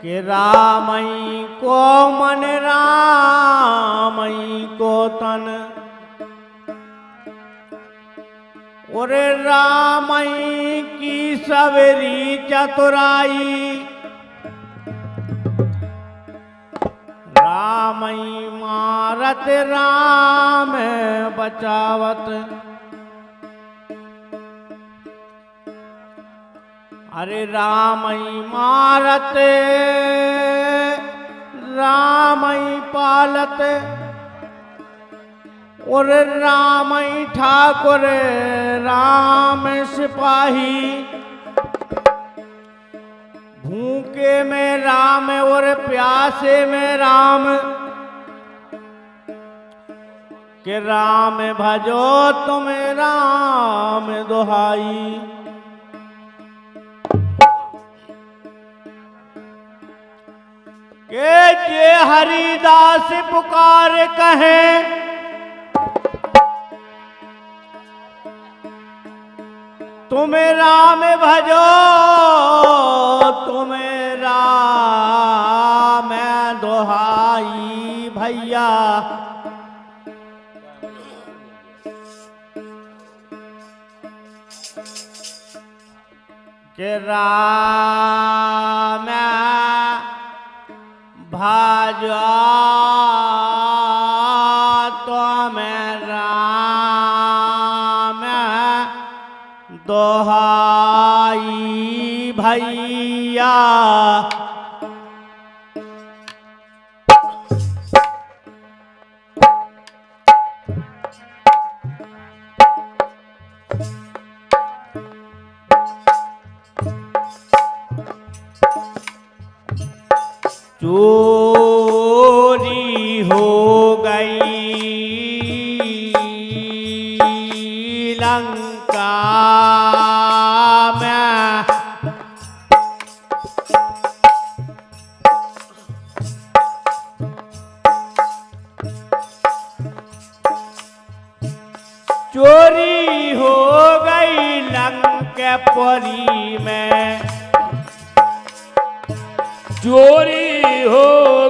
कि रामई को मन रामई को तन और रामई की सवेरी चतुराई रामई मारत राम बचावत अरे रामई मारत रामई पालत और रामई ठाकुर राम सिपाही भूखे में राम और प्यासे में राम के राम भजो तुम राम दुहाई के जे हरिदास पुकार कहे तुम राम भजो तुम राम दुहाई भैया के राम भजो तुम राम दोहाई भैया चोरी हो गई लंका में चोरी हो गई लंकापुरी में चोरी हो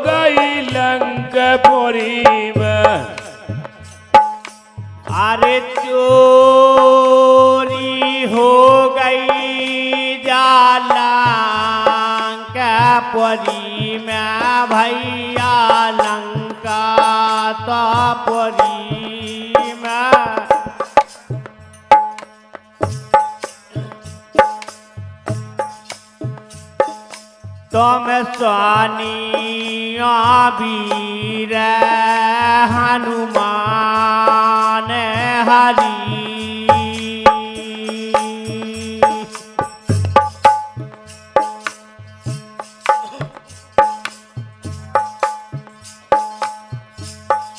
गई लंकापुरी में अरे चोरी हो गई जाला लंकापुरी में भैया लंका पुरी में तुम स्वानिया वीर हनुमान हरि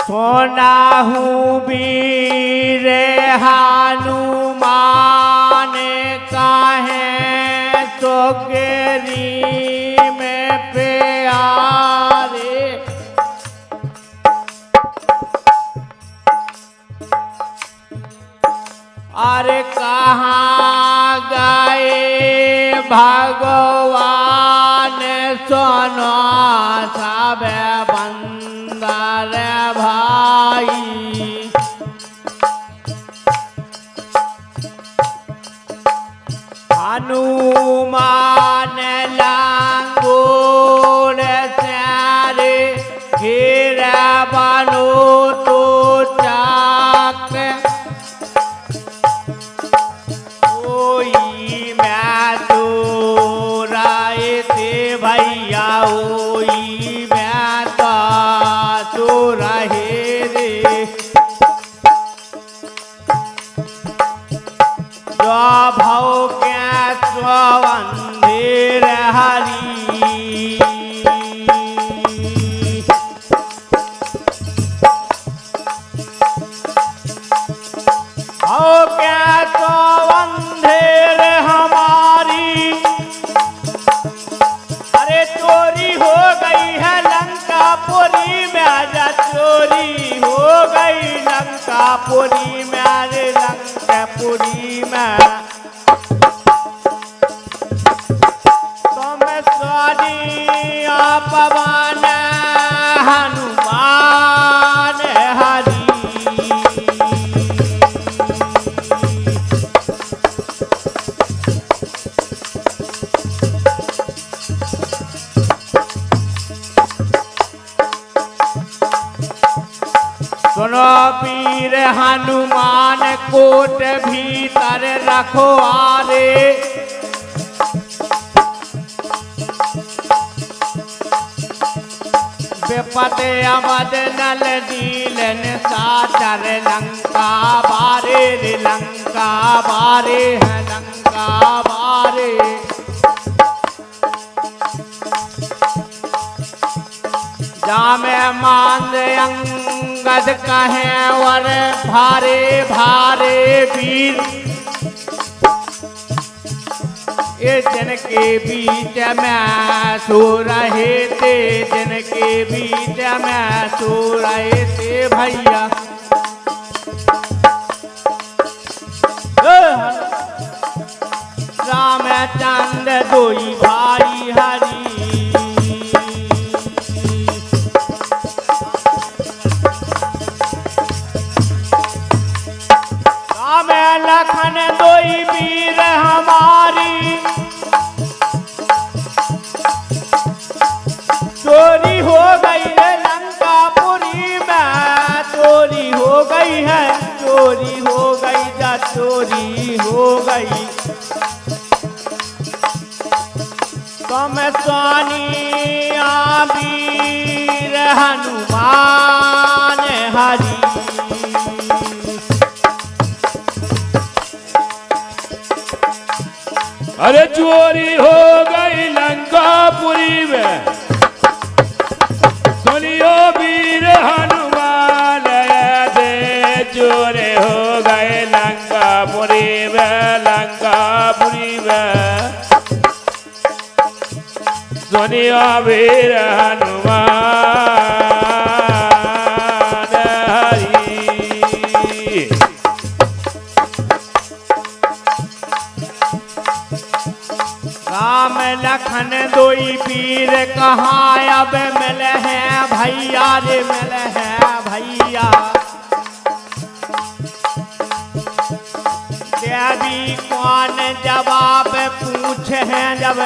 सोना हूँ वीर हनुमान काहे तो गेरी प्यारे अरे कहाँ गए भगवान सोनो सब बंदर भाई हनुमान लांगोर सारे घेरा बनो तो चाक ओई मैं तो राय थे भैया ओई मैं तो रहे रे जो भाव क्या स्वंदीर हरी हो क्या स्वंदीर हमारी अरे चोरी हो गई है लंकापुरी में आजा चोरी हो गई लंकापुरी में अरे लंकापुरी में तुम स्वादी पवन हनुमान हरि। सुनो वीर हनुमान कोट भीतर रखो आरे। विपद अवध नल नीलन साचर लंका बारे रे लंका बारे है लंका बारे। जामे मांद अंगद कहे वर भारे भारे वीर। ये जन के बीच में सो रहे थे, जन के बीच में सो रहे थे भैया। रामचंद्र दोई भाई हरि। राम लखन दोई वीर हमारी। चोरी हो गई है लंकापुरी में, चोरी हो गई है, चोरी हो गई जा चोरी हो गई। तुम स्वानी वीर हनुमान हरि। अरे चोरी हो गई लंकापुरी में, सुनियो वीर हनुमान दे। चोरी हो गए लंकापुरी में, लंकापुरी में, सुनियो वीर हनुमान हरि। राम लखन दोई वीर कहाँ अब मिले हैं भैया रे मिले हैं भैया। देवी कौन जवाब पूछे हैं जब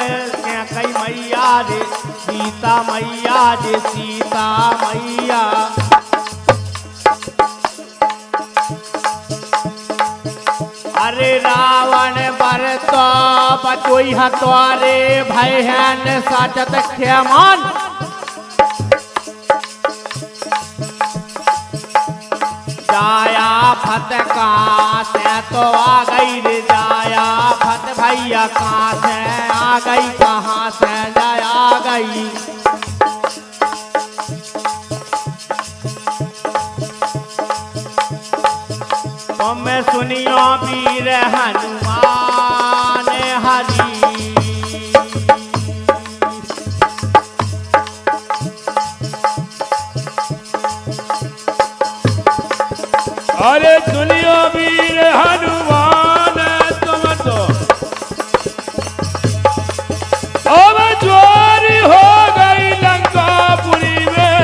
कई मैया रे सीता मैया रे सीता मैया। अरे रावण बरतो बचोई हतवारे भय हैं साचत खेमान। जाया फत कहाँ से तो आ गई रे, जाया फत भैया कहाँ से आ गई, कहाँ से जाया आ गई। तुम सुनियो वीर हनुमान हरि। अरे सुनियो वीर हनुमान तुम तो अब चोरी हो गई लंकापुरी में।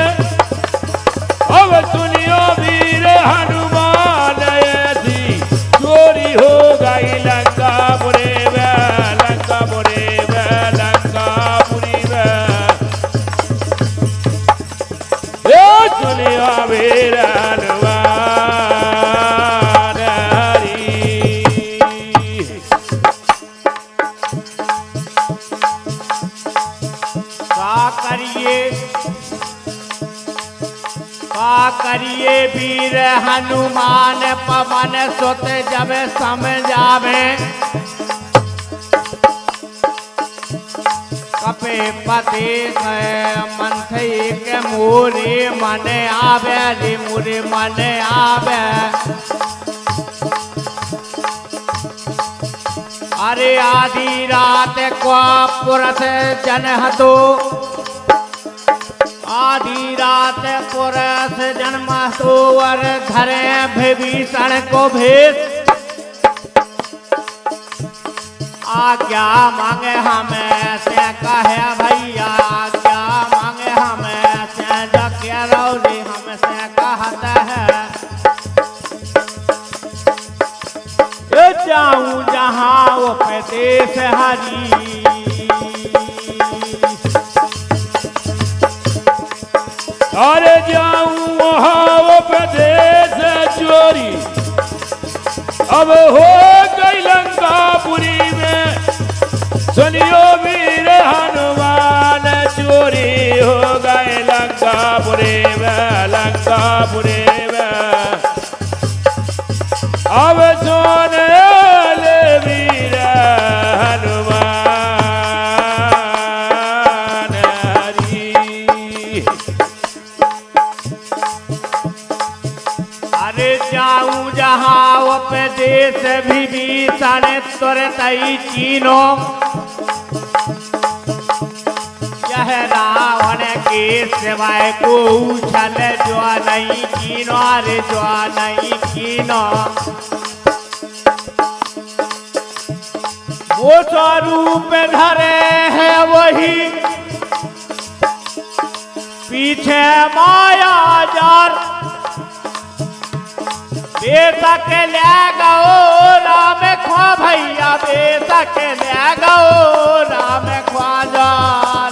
अब सुनियो वीर हनुमान ऐसी चोरी हो गई लंकापुरी में, लंकापुरी में, लंकापुरी में। ये सुनियो वीर हनुमान करिए वीर हनुमान पवन सुत जब समझावे। कपे पति मंथई के मोरे मन आवे रे मोरे मन आवे। अरे आधी रात को पुरुष जन दो, आधी रात पुरुष जन्म तोवर धरे विभीषण को भेष। आज्ञा मांगे हमें से कहे भैया आज्ञा अब हो गई लंकापुरी में सुनियो वीर हनुमान चोरी हो गए लंकापुरी में लंकापुरी में अब सुन ले वीर हनुमान हरी। अरे जाऊं जहाँ उपदेश विभीषण तुरंत ही चीनो यह रावण के सिवाय को छल जो नहीं कीनो अरे जो नहीं कीनो वो स्वरूप धरे है वही पीछे माया जार बेशक ले गो राम ख्वा भैया बेशक ले गो राम ख्वाजा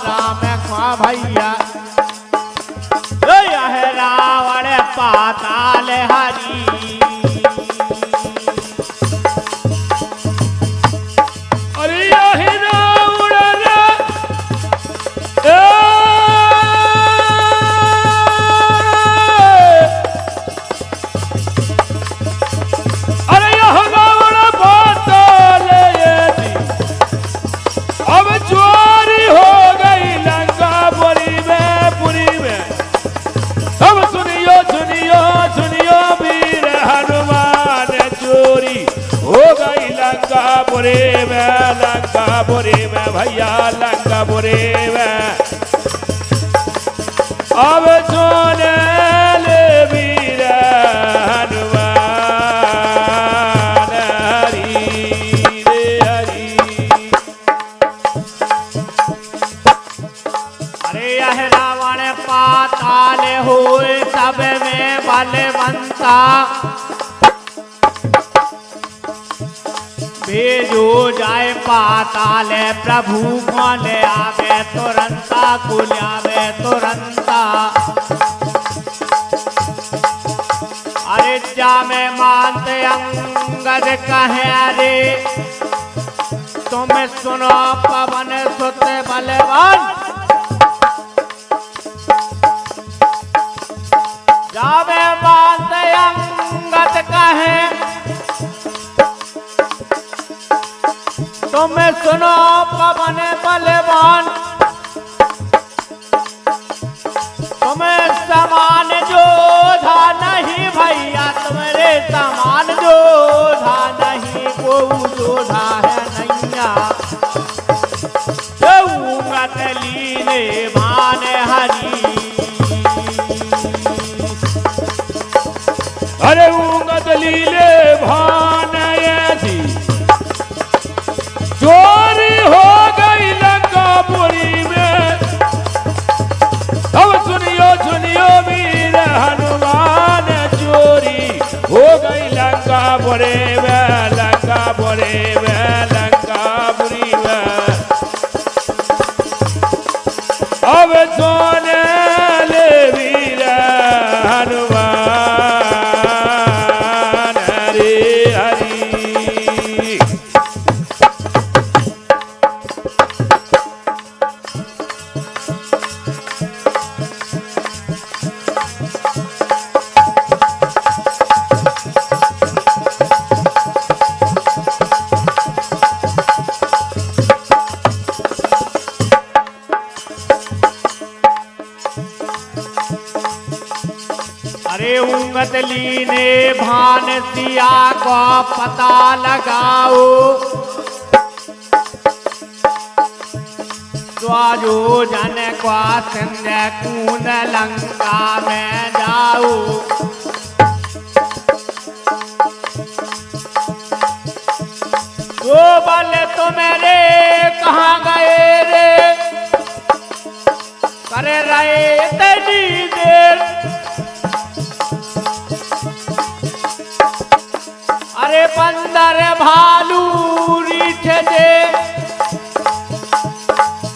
राम ख्वा भैया यह रावण पाताल हरी। अरे यही रावण अरे यह रावण पाताल अब चोरी हो गई लंकापुरी में अब सुनियो सुनियो सुनियो वीर हनुमान चोरी हो गई लंकापुरी में भैया लंकापुरी में अब सुन ले वीर हनुमान हरी रे हरी। अरे यह रावण पाताल होए सब में बलवंता भेजो जाए पाताल प्रभु कौन आवे तुरंता कुल आवे तुरंता। अरे जा में मानते अंगद कहे रे तुम सुनो पवन सुत बलवान जावे मानते अंगद कहे तुम सुनो पवन बलवान तुम्हें समान जोधा नहीं भैया तुम्हारे समान जोधा नहीं को जोधा है नैया लीने भान हरी। अरे ऊंगत लीले भान ऐसी चोरी हो गई लंकापुरी में अब सुनियो सुनियो वीर हनुमान चोरी हो गई लंकापुरी में लंकापुरी में लंकापुरी में अब सुन ले वीर हनुमान हरे हरी। अरे ऊंगत लीने भान सिया को पता लगाओ स्वाजो जन को संजय कून लंका में जाओ। तो बल तुम्हारे कहाँ गए रे करे रहे इतनी देर अरे बंदर भालू रीछ दे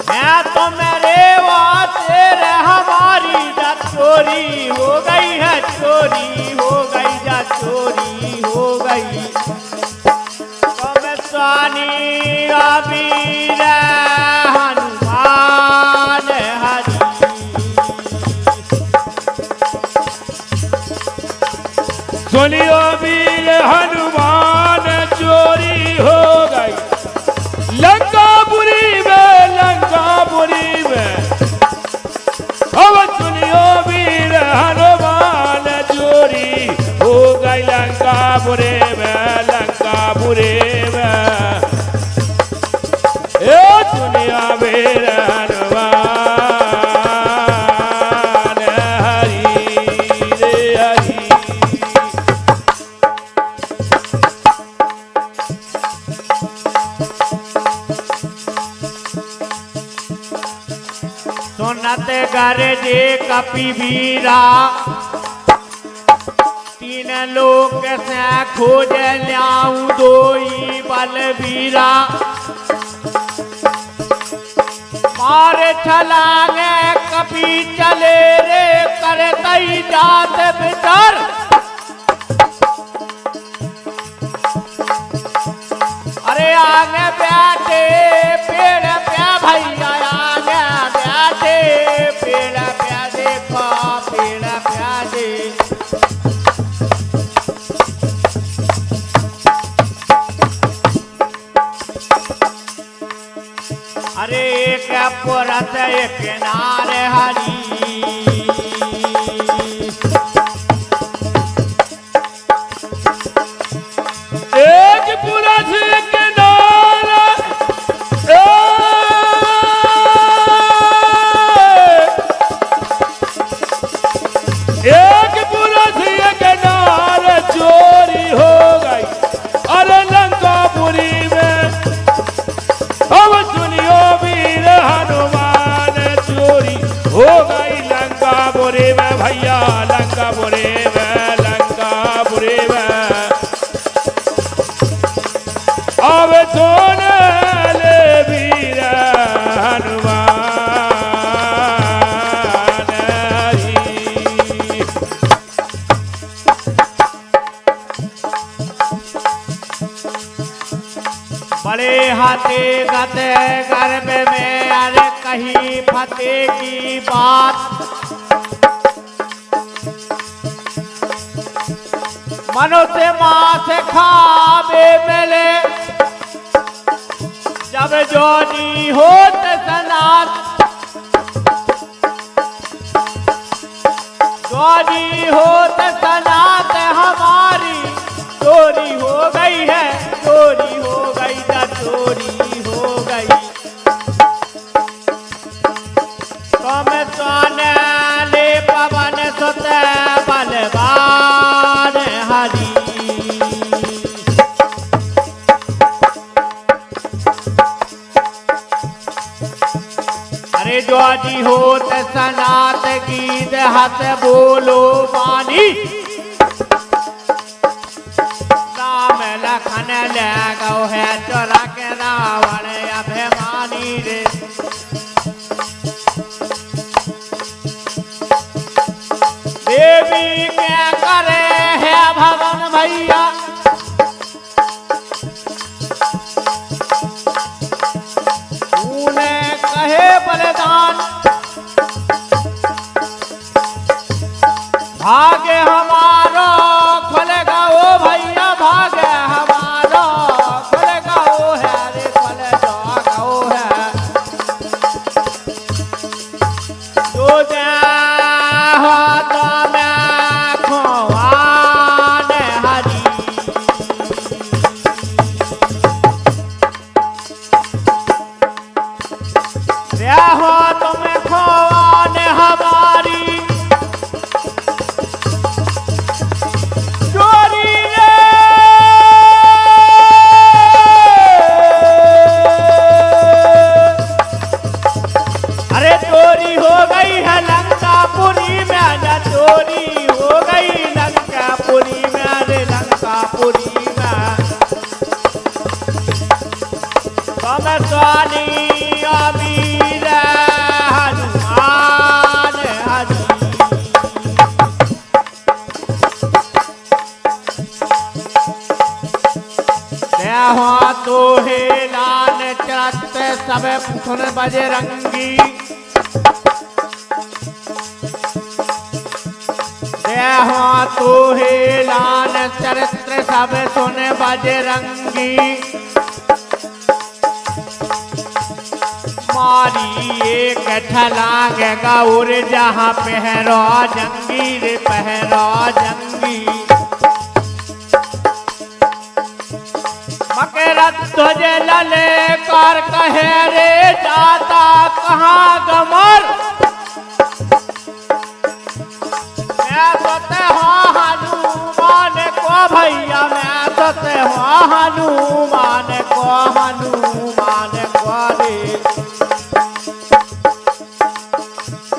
मैं तो मेरे वास्ते हमारी चोरी हो गई है चोरी हो गई जा चोरी हो गई। सुनत गरजे कपि वीरा तीन लोक से खोज ल्याऊं दोई बलवीरा मार छलांगे कपि चले रे करतई जात बिचार अरे आगे बैठे पेड़ पे भैया आगे बैठे पेड़ पे देखो पेड़ पे देख अरे एक पुरत एक नार हरी एक पुरुष एक नार एक पुरुष एक नार चोरी हो गई अरे लंकापुरी में अब सुनियो वीर हनुमान चोरी हो गई लंकापुरी में भैया लंकापुरी में लंकापुरी में अब सुन ले वीर हनुमान बड़े हाथे गते गर्भ में अरे कहीं फतेह की बात मनुष्य मांस खावे मिले जब जोनी होत सनात जोनी होत सनात हमारी चोरी हो गई है चोरी हो गई ना चोरी हो गई तुम सोने ले पवन सुत बलवान हरी अरे जोड़ी होत सनात गीत हस बोलो वाणी राम लखन ले गौ है चोरा के रावण अभिमानी रे देवी क्या करे है भवन भैया उन्हें कहे बलिदान भाग्य हमारा खुलेगा ओ भैया भाग्य हमारा खुलेगा ओ है रे खुल जाएगा ओ है तो हाथ में खोवान हरी हो तुम खोवान हमारी चोरी रे अरे चोरी हो गई है लंकापुरी में आजा चोरी हो गई लंकापुरी में अरे लंकापुरी में तुम स्वानी अमीर हनुमान हरी देहा तो हे लाल चरत सब सुन बजरंगी देहा तो हे लाल चरित्र सब सुन बजरंगी मारी एक छलांग गौर जहाँ पहरा जंगी रे पहरा जंगी मकर ध्वज लले कर कहे रे जाता कहाँ गमर मैं सोते हाँ हनुमान को भैया मैं सोते हाँ हनुमान को रे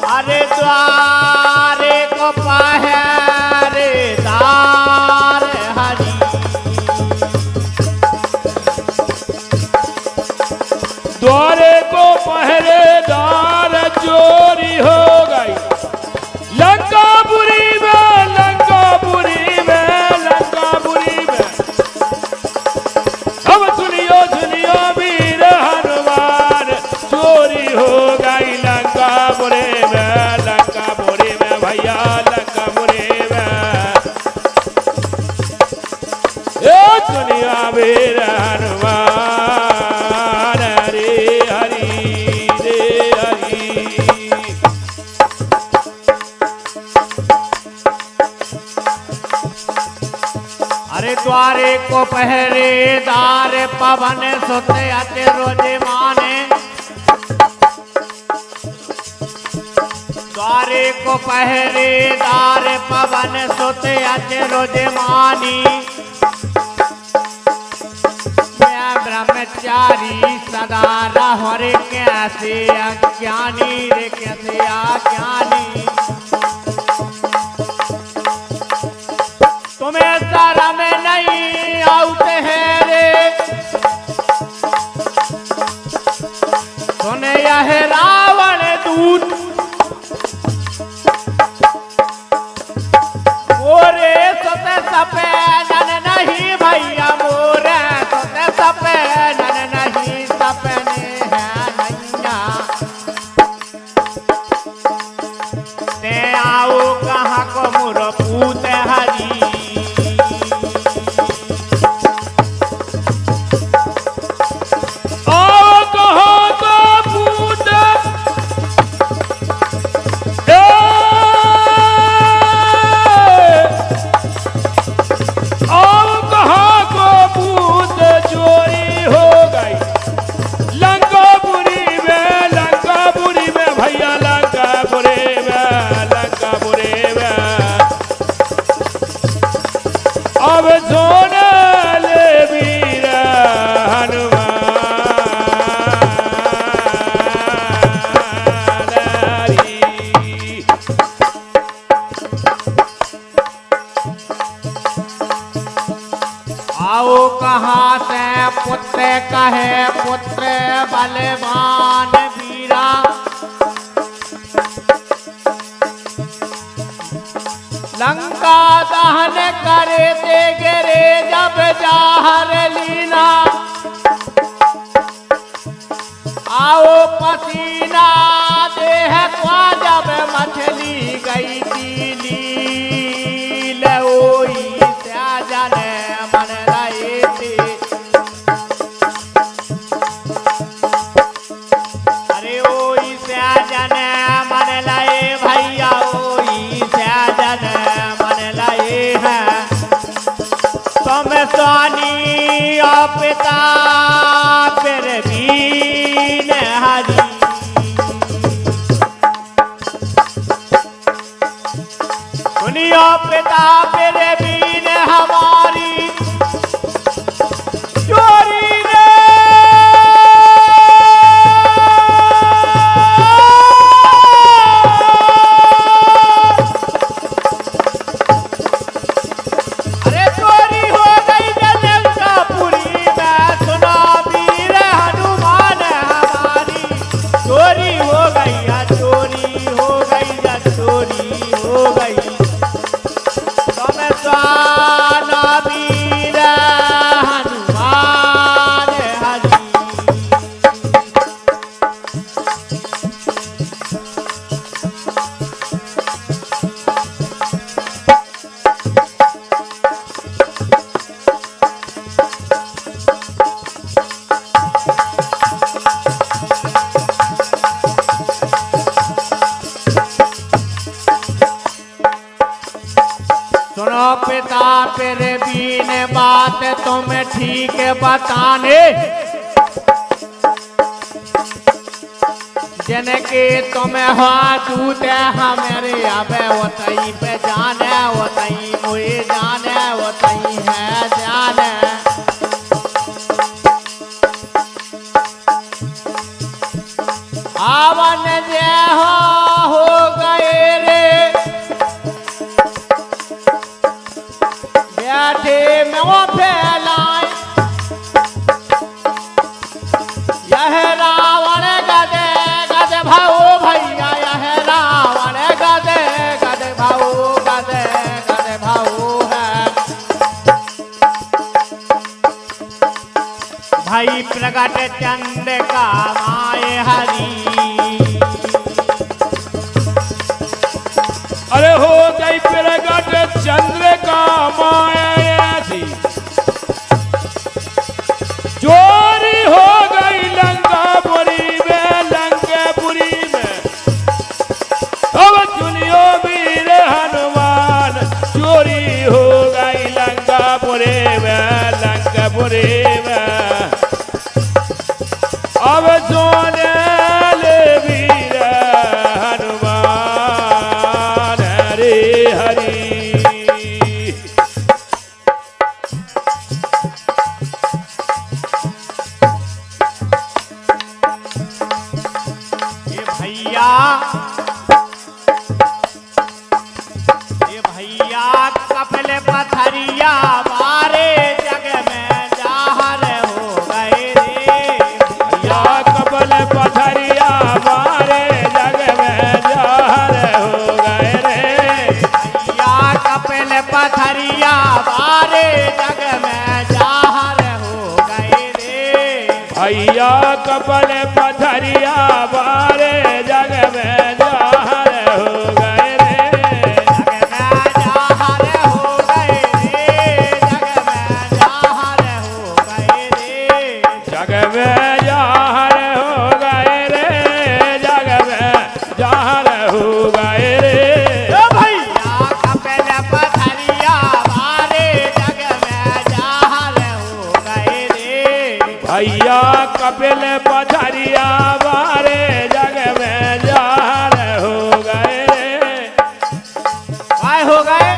अरे द्वारे को पहरेदार हरी, द्वारे को पहरेदार चोरी हो गई लंकापुरी में, लंकापुरी में, लंकापुरी में। अब सुनियो सुनियो वीर हनुमान, चोरी हो गई लंकापुरी में, लंकापुरी में भैया, लंकापुरी में। ए सुनिया वीर हनुमान, रे हरि रे हरि। अरे द्वारे को पहरेदार पवन सोते आते रोजे माने, द्वारे को पहरेदार पवन सोते आते रोजे मानी। मैं ब्रह्मचारी सदा रहो रे कैसे अज्ञानी, रे कैसे अज्ञानी। तुम्हें शर्म नहीं आउते हैं रे, सुने यह रावण दूत। मोरे सोते सपेनन नहीं भैया, मोरे सोते सपेनन नहीं, सपने हैं नैया। ते आओ कहाँ को मोर पूत हरी, अब सुन ले वीर हनुमान री। आओ कहाँ से पुत्र कहे पुत्र बलवान वीरा, लंका दहन करे ते गिरे जब जाहर लीना। आओ पसीना देह को जब मछली गई तीली, लोई त्याजन मन रहे थे। अरे ओई त्याजन मन लए भैया, ओई त्याजन मन लए हैं। तुम स्वानी और पिता फिर बीन हरी, सुनियो पिता फिर बीन हमारी चोरी रे। अरे चोरी हो गई लंकापुरी में, सुना वीर हनुमान हमारी। चोरी हो गई या चोरी हो गई या चोरी हो गई। तुम स्वाना वीर हनुमान हरी। सुनो पिता फिर बीन बात तुम ठीक बताने, जिनके तुम्हें हाथूत हमारे अबे वतई पे जाने, वतई मुझे जाने, वतई है जाने। आवन जे हो अरे हो गई प्रगट चंद्र का माया ऐसी, चोरी हो गई लंकापुरी में, लंकापुरी में। अब सुनियो वीर हनुमान, चोरी हो गई लंकापुरी में, लंकापुरी में। अब सोने ले वीर हनुमान, हरे हरि। ये भैया कपिल पथरिया मारे जग में जाहर हो गए रे। भैया कपिल पथरिया मारे जग में जाहर हो गए रे। भैया कपिल पथरिया मारे जग में जाहर हो गए रे। भैया कपिल पथरिया मारे जग में जाहर हो गए रे। जग में जाहर हो गए रे, जग में जाहर हो गए रे। जग में जाहर हो गए रे, जग में जाहर हो गए रे। भैया कपिल पथरिया मारे जग में जाहर हो गए रे। भैया कपिल पथरिया मारे जग में जाहर हो गए रे। काय हो गए?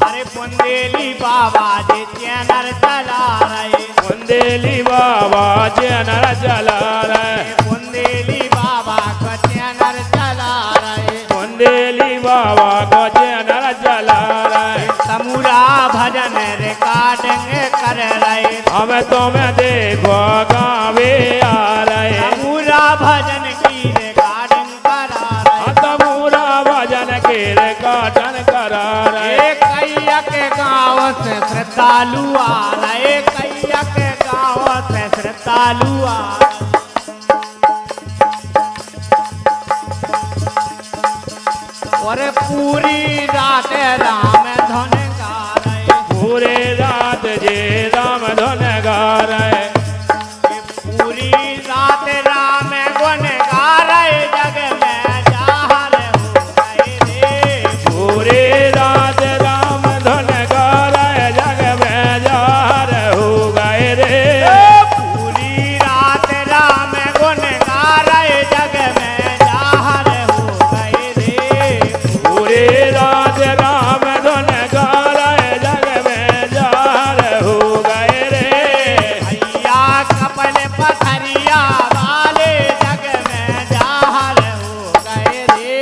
अरे बुंदेली बाबा जी चैनल चला रहे, बुंदेली बाबा चैनल चला रहे, बुंदेली बाबा का चैनल चला रहे। बुंदेली बाबा को चैनल चला रहे। समूरा भजन रिकॉर्डिंग कर रहे, हमें तुम्हें देखो गावे आ रहे। समूरा भजन की रिकॉर्डिंग करा रहे। तमूरा भजन के रिकॉर्डन करा रहे। एक कैया के गाँव से श्रद्धालु आ रहे, कैया के गाँव से श्रद्धालु आ रहे। और पूरी रात राम धन गा रहे, पूरे रात जे राम धुन गा रहे। पूरी रात राम गुण गा रहे। जग में जाहर हो गए रे। पूरे रात राम धुन गा रहे, जग में जाहर हो गए रे। पूरी रात राम गुण गा रहे, जग में जाहर हो गए रे। पूरे रात राम धुन गा रहे, जग में जाहर हो गए रे। भैया कपिल पथरिया वाले जग में जाहर हो गए रे।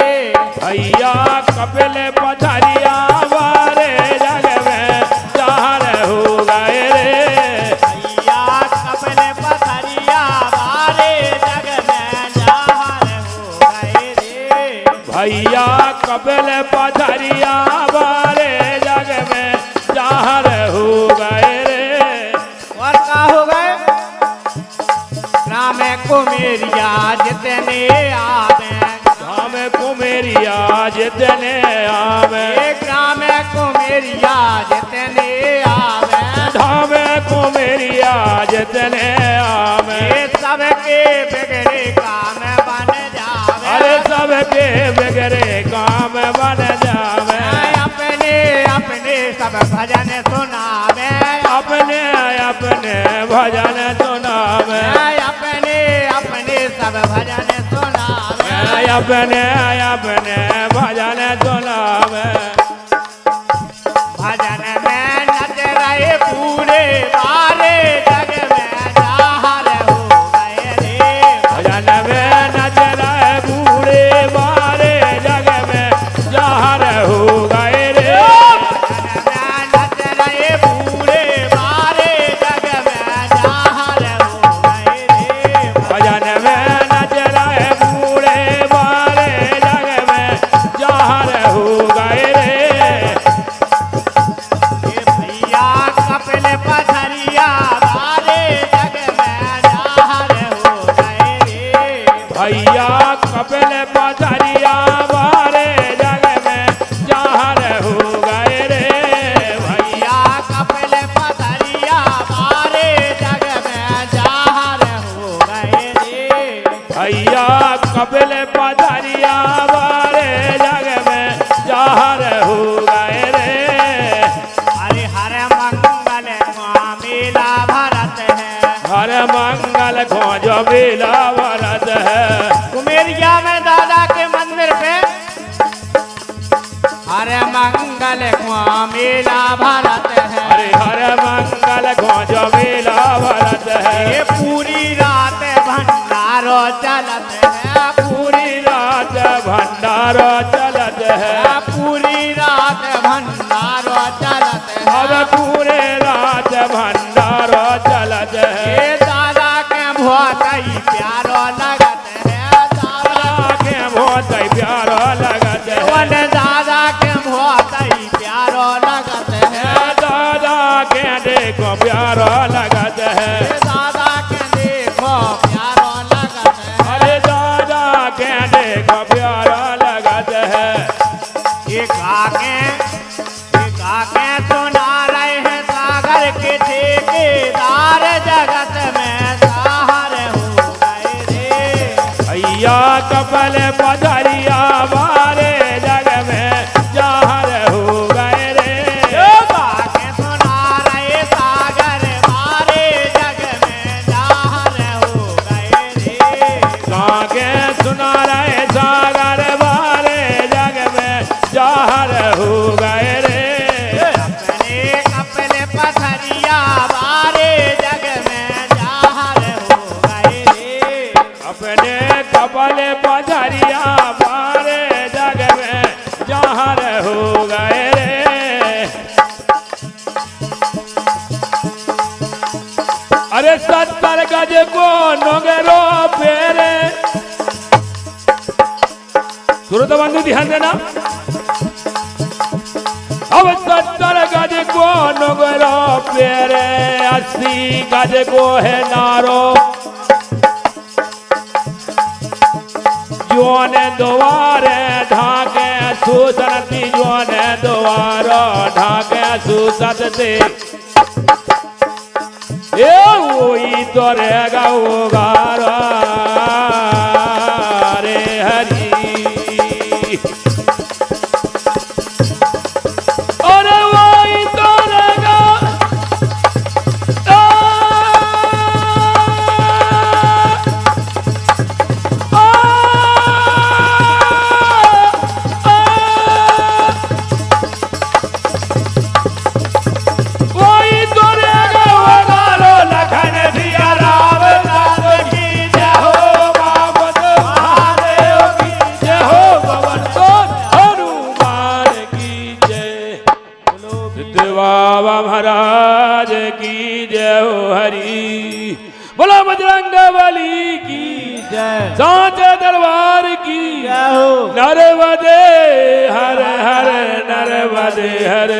भैया कपिल पथरिया वाले जग में जाहर हो गए रे। भैया कपिल पथरिया वाले जग में जाहर हो गए रे। भैया कपिल पथरिया वाले जग में जाहर हो गए रे। और का हो गए? राम कुमेरिया जितने आवे, धाम कुमेरिया जितने आवे, राम कुमेरिया जितने आवे। धाम कुमेरिया जितने आवे। ये सबके बिगड़े काम बन जावे। अरे सबके बिगड़े काम बन जावे। अपने अपने सब भजन सुनावे, अपने अपने भजन सुनावे। अपने अपने सब भजन सुनावे। अपने अपने भजन सुनावे। भजन में नच रहे पूरे बारे, जग में जाहर हो गए रे। भजन में नच रहे बूढ़े बारे, जग में जाहर हो गए रे। भजन में नच रहे पूरे बारे, जग में जाहर हो गए रे। भजन में नच रहे बूढ़े बारे, जग में जाहर हो गए रे। पधरिया बारे जग में जहर हो गए रे। अरे हर मंगल मेला भरत है, हर मंगल खोजो मेला भरत है। कुमेरिया में दादा के मंदिर पे हर मंगल मेला भरत है। अरे हर मंगल खोजो मेला भरत है। ये पूरी रात भंडारो चलत है, पूरी रात भंडारो चलत है। पूरी रात भंडारो चलत है। अब पूरे रात भंडारो चलत है। ये दादा के बहुत ही प्यारो लगत है, दादा के बहुत ही प्यारो लगत है। दादा के बहुत ही प्यारो लगत है, दादा के देखो प्यारो लगत है। दादा के देखो प्यारो लगत है। अरे दादा के देखो प्यारो लगत है। ये काके सुना रहे हैं सागर के ठेकेदार जगत में साहर हो गए रे। भैया कपल पधरिया बारे जग में जहर हो गए रे। काके सुना रहे सागर मारे जग में साहर हो गए रे। काके सुना रहे सागर बारे जग में जहर हो गए रे। अपने कपले पथरिया बारे जग में जाहर हो गए रे। अपने कपल पधरिया बारे जग में जहर हो गए रे। अरे 70 गज को नोगरो पेरे। सुरत बंधु ध्यान देना। अब 70 गज को नोगरो पेरे, 80 गज को है नारो। जोन द्वारे ढाके सुसनती, जोन द्वारो ढाके सुसतते। ए वही तो रहेगा वो गारा रे हरी। अरे वही तो रहेगा बाबा महाराज की जय हो हरि। बोला बजरंग बली की जय सांचे दरबार की हो। नर्मदे हर हर नर्मदे हर।